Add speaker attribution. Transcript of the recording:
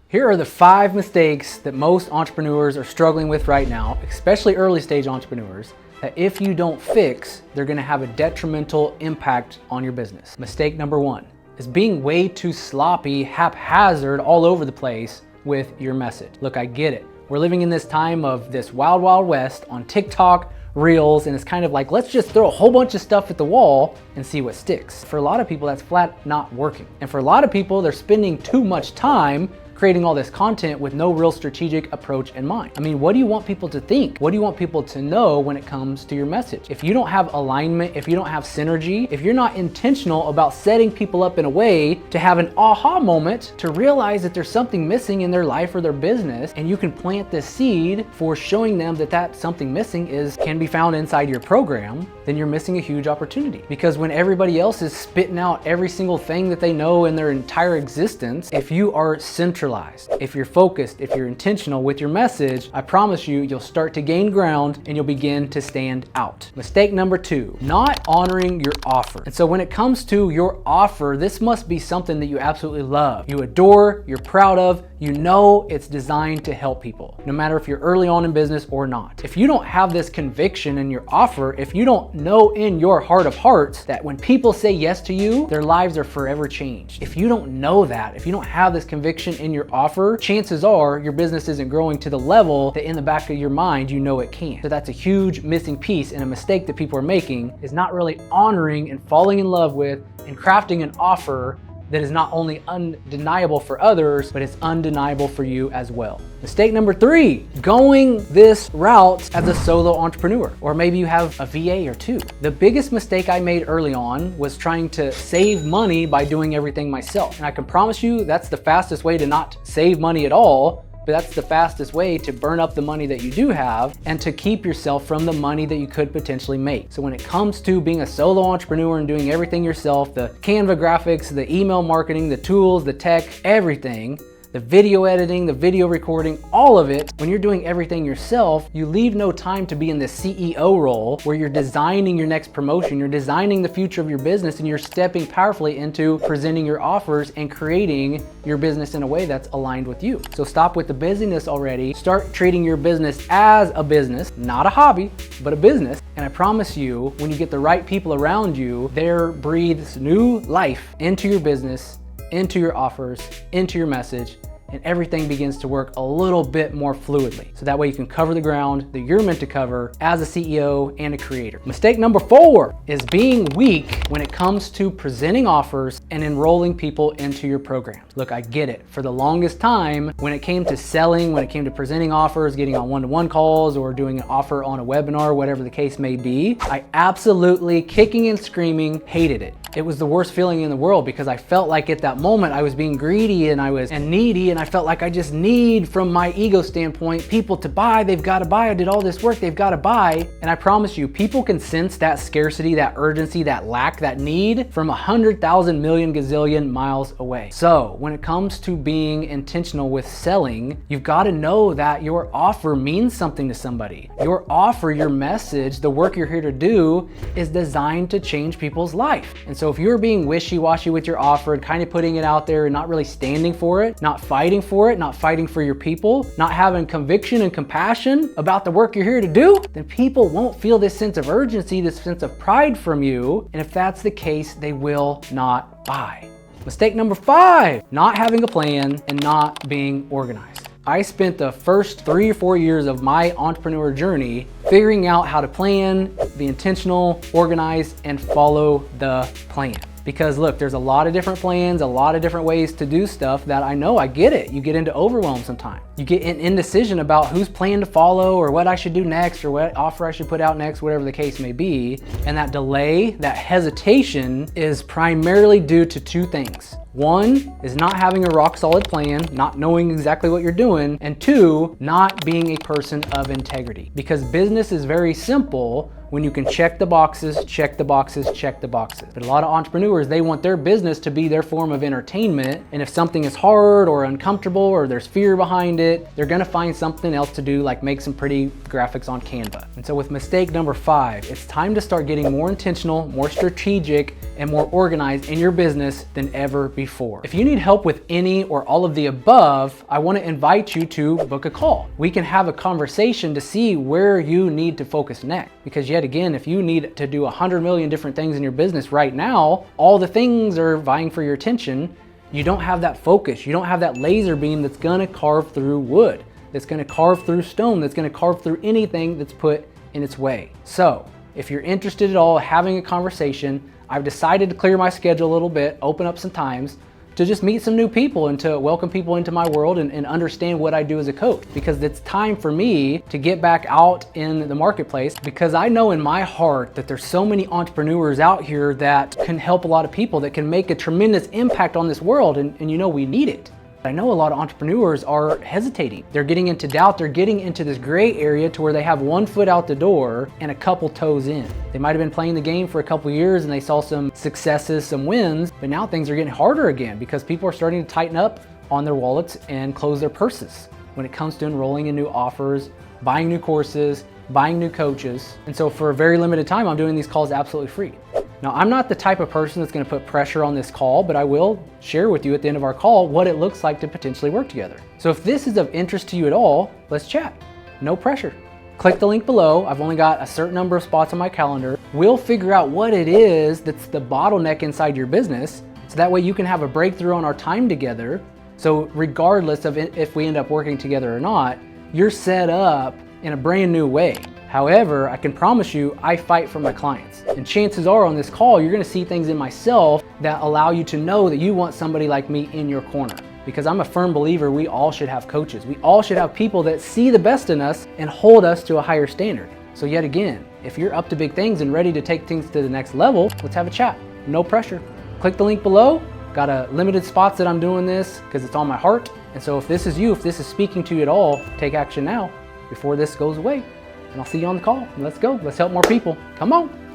Speaker 1: Here are the 5 mistakes that most entrepreneurs are struggling with right now, especially early stage entrepreneurs, that if you don't fix, they're gonna have a detrimental impact on your business. Mistake number 1 is being way too sloppy, haphazard, all over the place with your message. Look, I get it. We're living in this time of this wild, wild west on TikTok, Reels, and it's kind of like, let's just throw a whole bunch of stuff at the wall and see what sticks. For a lot of people, that's flat not working. And for a lot of people, they're spending too much time creating all this content with no real strategic approach in mind. I mean, what do you want people to think? What do you want people to know when it comes to your message? If you don't have alignment, if you don't have synergy, if you're not intentional about setting people up in a way to have an aha moment, to realize that there's something missing in their life or their business, and you can plant this seed for showing them that that something missing can be found inside your program, then you're missing a huge opportunity. Because when everybody else is spitting out every single thing that they know in their entire existence, if you are centralized, if you're focused, if you're intentional with your message, I promise you, you'll start to gain ground and you'll begin to stand out. Mistake number 2, not honoring your offer. And so when it comes to your offer, this must be something that you absolutely love, you adore, you're proud of, you know it's designed to help people, no matter if you're early on in business or not. If you don't have this conviction in your offer, if you don't know in your heart of hearts that when people say yes to you, their lives are forever changed. If you don't know that, if you don't have this conviction in your offer, chances are your business isn't growing to the level that in the back of your mind you know it can. So that's a huge missing piece, and a mistake that people are making is not really honoring and falling in love with and crafting an offer that is not only undeniable for others, but it's undeniable for you as well. Mistake number 3, going this route as a solo entrepreneur, or maybe you have a VA or 2. The biggest mistake I made early on was trying to save money by doing everything myself. And I can promise you that's the fastest way to not save money at all, but that's the fastest way to burn up the money that you do have and to keep yourself from the money that you could potentially make. So when it comes to being a solo entrepreneur and doing everything yourself, the Canva graphics, the email marketing, the tools, the tech, everything, the video editing, the video recording, all of it, when you're doing everything yourself, you leave no time to be in the CEO role where you're designing your next promotion, you're designing the future of your business, and you're stepping powerfully into presenting your offers and creating your business in a way that's aligned with you. So stop with the busyness already. Start treating your business as a business, not a hobby, but a business. And I promise you, when you get the right people around you, there breathes new life into your business, into your offers, into your message, and everything begins to work a little bit more fluidly. So that way you can cover the ground that you're meant to cover as a CEO and a creator. Mistake number 4 is being weak when it comes to presenting offers and enrolling people into your programs. Look, I get it. For the longest time, when it came to selling, when it came to presenting offers, getting on one-to-one calls, or doing an offer on a webinar, whatever the case may be, I absolutely, kicking and screaming, hated it. It was the worst feeling in the world because I felt like at that moment I was being greedy and needy, and I felt like I just need, from my ego standpoint, people to buy. They've got to buy. I did all this work. They've got to buy. And I promise you, people can sense that scarcity, that urgency, that lack, that need from 100,000 million gazillion miles away. So when it comes to being intentional with selling, you've got to know that your offer means something to somebody. Your offer, your message, the work you're here to do is designed to change people's life. And so if you're being wishy-washy with your offer and kind of putting it out there and not really standing for it, not fighting for it, not fighting for your people, not having conviction and compassion about the work you're here to do, then people won't feel this sense of urgency, this sense of pride from you. And if that's the case, they will not buy. Mistake number 5, not having a plan and not being organized. I spent the first 3 or 4 years of my entrepreneur journey figuring out how to plan, be intentional, organize, and follow the plan. Because look, there's a lot of different plans, a lot of different ways to do stuff that I know, I get it. You get into overwhelm sometimes. You get in indecision about whose plan to follow or what I should do next or what offer I should put out next, whatever the case may be. And that delay, that hesitation is primarily due to 2 things. 1 is not having a rock solid plan, not knowing exactly what you're doing, and 2, not being a person of integrity. Because business is very simple when you can check the boxes, check the boxes, check the boxes. But a lot of entrepreneurs, they want their business to be their form of entertainment. And if something is hard or uncomfortable or there's fear behind it, they're gonna find something else to do, like make some pretty graphics on Canva. And so with mistake number 5, it's time to start getting more intentional, more strategic, and more organized in your business than ever before. If you need help with any or all of the above, I wanna invite you to book a call. We can have a conversation to see where you need to focus next. Because yet again, if you need to do 100 million different things in your business right now, all the things are vying for your attention, you don't have that focus. You don't have that laser beam that's gonna carve through wood, that's gonna carve through stone, that's gonna carve through anything that's put in its way. So if you're interested at all having a conversation, I've decided to clear my schedule a little bit, open up some times to just meet some new people and to welcome people into my world and understand what I do as a coach. Because it's time for me to get back out in the marketplace, because I know in my heart that there's so many entrepreneurs out here that can help a lot of people, that can make a tremendous impact on this world, and you know we need it. I know a lot of entrepreneurs are hesitating. They're getting into doubt. They're getting into this gray area to where they have one foot out the door and a couple toes in. They might have been playing the game for a couple years and they saw some successes, some wins, but now things are getting harder again because people are starting to tighten up on their wallets and close their purses when it comes to enrolling in new offers, buying new courses, buying new coaches. And so for a very limited time, I'm doing these calls absolutely free. Now, I'm not the type of person that's gonna put pressure on this call, but I will share with you at the end of our call what it looks like to potentially work together. So if this is of interest to you at all, let's chat. No pressure. Click the link below. I've only got a certain number of spots on my calendar. We'll figure out what it is that's the bottleneck inside your business, so that way you can have a breakthrough on our time together. So regardless of if we end up working together or not, you're set up in a brand new way. However, I can promise you, I fight for my clients. And chances are on this call, you're gonna see things in myself that allow you to know that you want somebody like me in your corner. Because I'm a firm believer we all should have coaches. We all should have people that see the best in us and hold us to a higher standard. So yet again, if you're up to big things and ready to take things to the next level, let's have a chat. No pressure. Click the link below. Got a limited spots that I'm doing this because it's on my heart. And so if this is you, if this is speaking to you at all, take action now before this goes away. And I'll see you on the call. Let's go. Let's help more people. Come on.